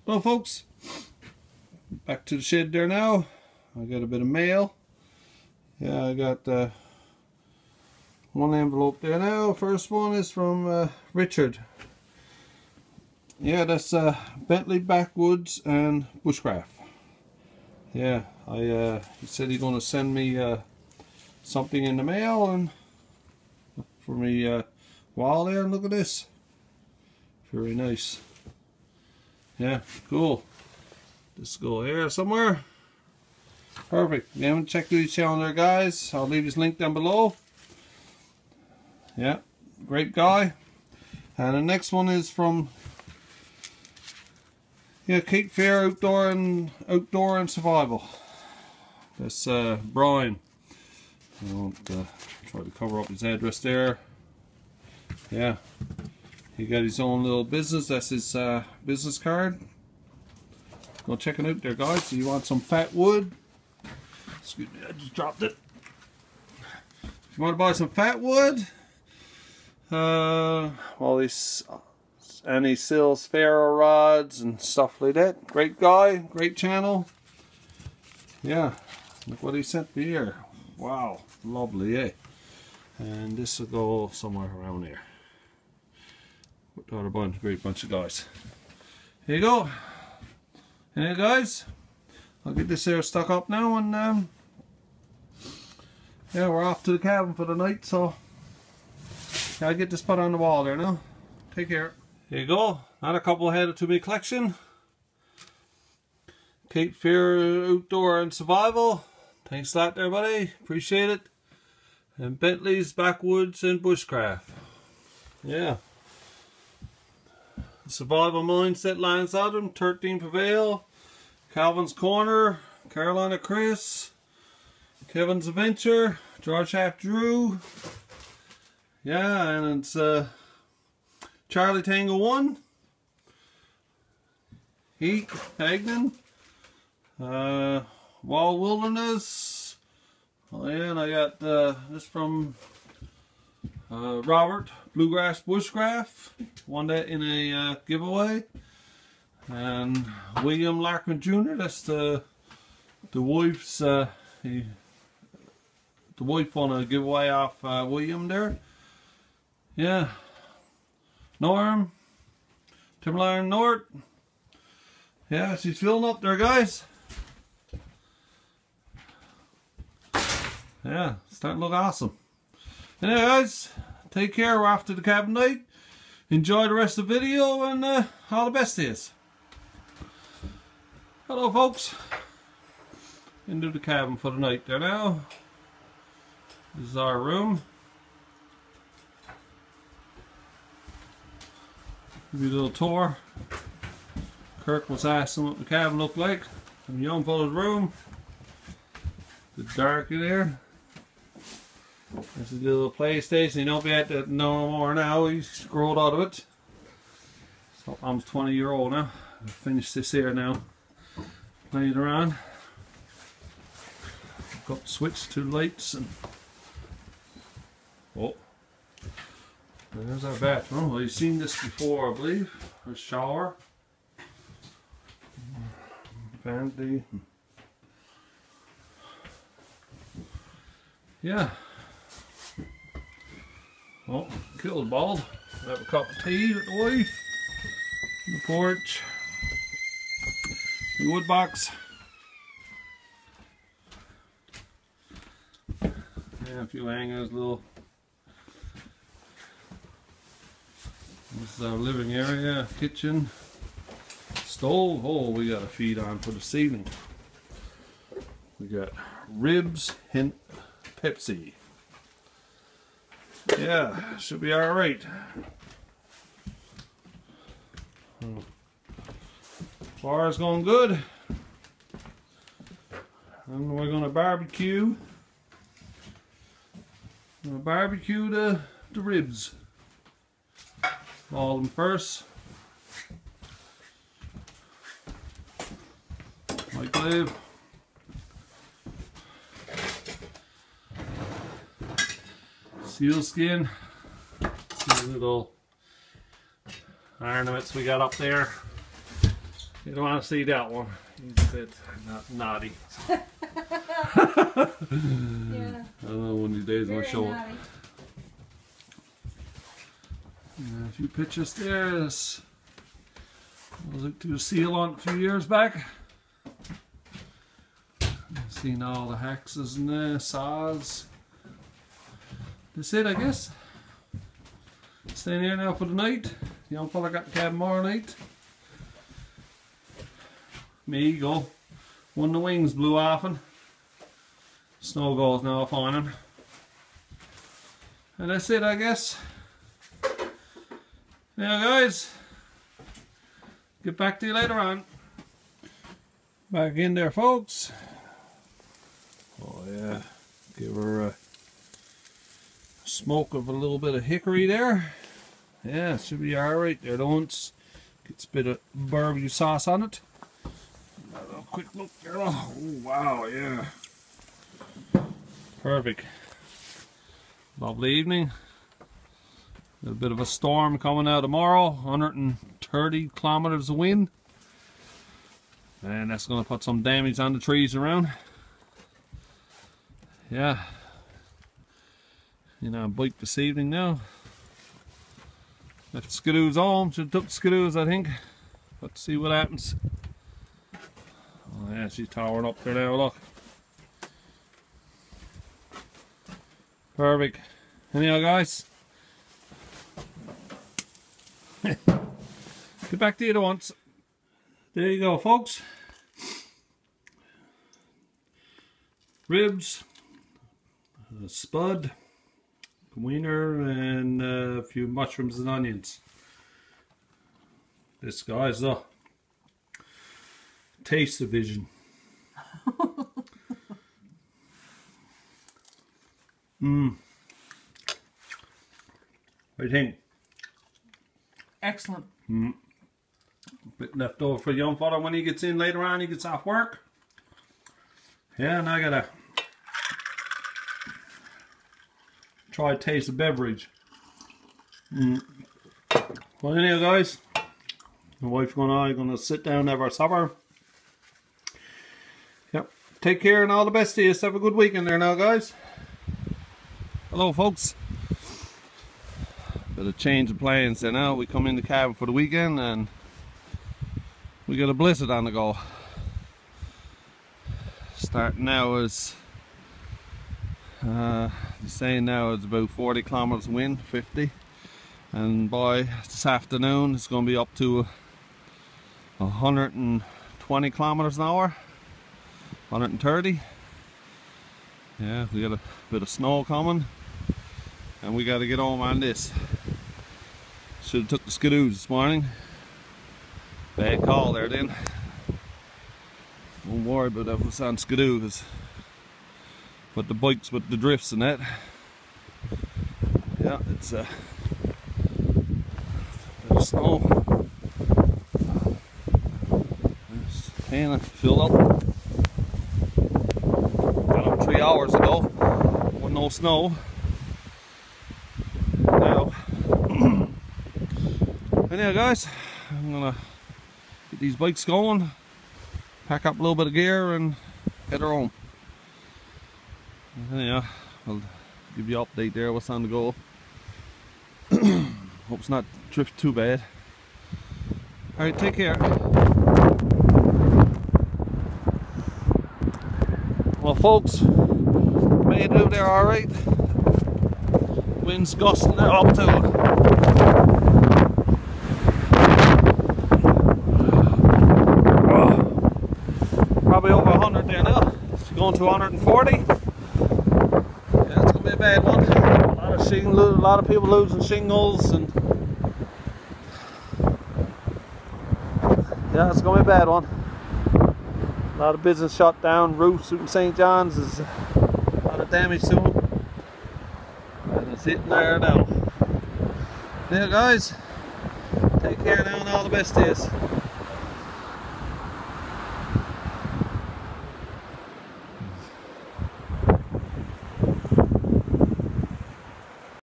Well, folks, back to the shed there now. I got a bit of mail. Yeah, I got one envelope there now. First one is from Richard. Yeah, that's Bentley Backwoods and Bushcraft. Yeah, he said he's going to send me something in the mail and for me wall there. And look at this, very nice. Yeah, cool. Let's go here somewhere. Perfect. If you haven't checked out his channel there, guys, I'll leave his link down below. Yeah, great guy. And the next one is from Cape Fear Outdoor and Survival. That's Brian. I won't try to cover up his address there. Yeah, he got his own little business. That's his business card. Go check it out there, guys. So you want some fat wood? Excuse me, I just dropped it. If you want to buy some fat wood, well, and he sells ferro rods and stuff like that. Great guy, great channel. Yeah, look what he sent me here. Wow, lovely, eh? And this will go somewhere around here. What a bunch, great bunch of guys. Here you go. Hey guys, I'll get this here stuck up now, and yeah, we're off to the cabin for the night. So I'll get this put on the wall there now. Take care. Here you go. Another couple added to my collection. Cape Fear Outdoor and Survival. Thanks a lot there, buddy. Appreciate it. And Bentley's Backwoods and Bushcraft. Yeah. Survival Mindset, Lance Adam, 13 Prevail, Calvin's Corner, Carolina Chris, Kevin's Adventure, George Half Drew. Yeah, and it's Charlie Tango 1, Heat Hagnan, Wall Wilderness. Oh yeah, and I got this from Robert, Bluegrass Bushcraft, won that in a giveaway. And William Larkman Jr., that's the wife's, the wife won a giveaway off William there. Yeah. Norm, Timberline Nort. Yeah, she's filling up there, guys. Yeah, starting to look awesome. Anyway, guys, take care. We're off to the cabin night. Enjoy the rest of the video, and all the best is. Hello, folks. Into the cabin for the night there now. This is our room. Give you a little tour. Kirk was asking what the cabin looked like. In young fella's room. It's dark in there. This is the little PlayStation. You don't be at that no more now. He's grown out of it. So I'm 20-year-old now. I finished this here now. Playing around. Got the switch to lights and oh, there's our bathroom. Well, you've seen this before, I believe. A shower, vanity. Yeah. Oh, killed bald. Have a cup of tea with the wife. The porch. The wood box. Yeah, a few hangers, little. This is our living area, kitchen, stove. Oh, we got a feed on for the ceiling. We got ribs, hint, Pepsi. Yeah, should be all right. Fire's going good. And we're gonna barbecue. The ribs. All of them first. Microwave. Seal skin. The little ornaments we got up there. You don't want to see that one. He's a bit naughty. Yeah. I don't know, one of these days I'll show it. Naughty. A few pictures there. This I was out to a seal on a few years back. Seen all the hexes and the saws. That's it, I guess. Staying here now for the night. The young fella got the cabin tomorrow night. Me eagle. One of the wings blew off and snow goes now up on him. And that's it, I guess. Now guys, get back to you later on. Back in there, folks. Oh yeah, give her a smoke of a little bit of hickory there. Yeah, should be alright there. Don't get a bit of barbecue sauce on it. A quick look there. Oh wow, yeah. Perfect. Lovely evening. A bit of a storm coming out tomorrow. 130 kilometers of wind. And that's going to put some damage on the trees around. Yeah. You know, bike this evening now. Left skidoos home. Should have took the skidoos, I think. Let's see what happens. Oh yeah, she's towering up there now, look. Perfect. Anyhow, guys. Get back to you at once. There you go, folks. Ribs, a spud, wiener, and a few mushrooms and onions. This guy's the taste division. What do you think? Excellent. Bit left over for the young fella when he gets in later on, he gets off work. Yeah, and I gotta try to taste the beverage. Well, anyhow, guys, my wife and I are gonna sit down and have our supper. Yep. Take care and all the best to you. Have a good weekend there now, guys. Hello, folks. Bit of change of plans there now. We come in the cabin for the weekend and we got a blizzard on the go. Starting now is saying now it's about 40 kilometers wind, 50, and by this afternoon it's going to be up to 120 kilometers an hour, 130. Yeah, we got a bit of snow coming and we got to get home on this. Should have took the skidoos this morning. Bad call there then. Don't worry about that was on skidoos. But the bikes with the drifts and that. Yeah, it's a bit of snow. It's kind of filled up. Got up 3 hours ago with no snow. Now, anyhow, guys, I'm gonna get these bikes going, pack up a little bit of gear and head her home. Anyhow, I'll give you an update there what's on the go. Hope it's not drift too bad. Alright, take care. Well, folks, made it out there alright. Wind's gusting there up to probably over 100 there now. It's going to 140. Yeah, it's gonna be a bad one. A lot of people losing shingles, and yeah, it's gonna be a bad one. A lot of business shut down. Roofs in St. John's is a lot of damage to them, and it's hitting there now. Yeah, guys, take care now and all the best to you.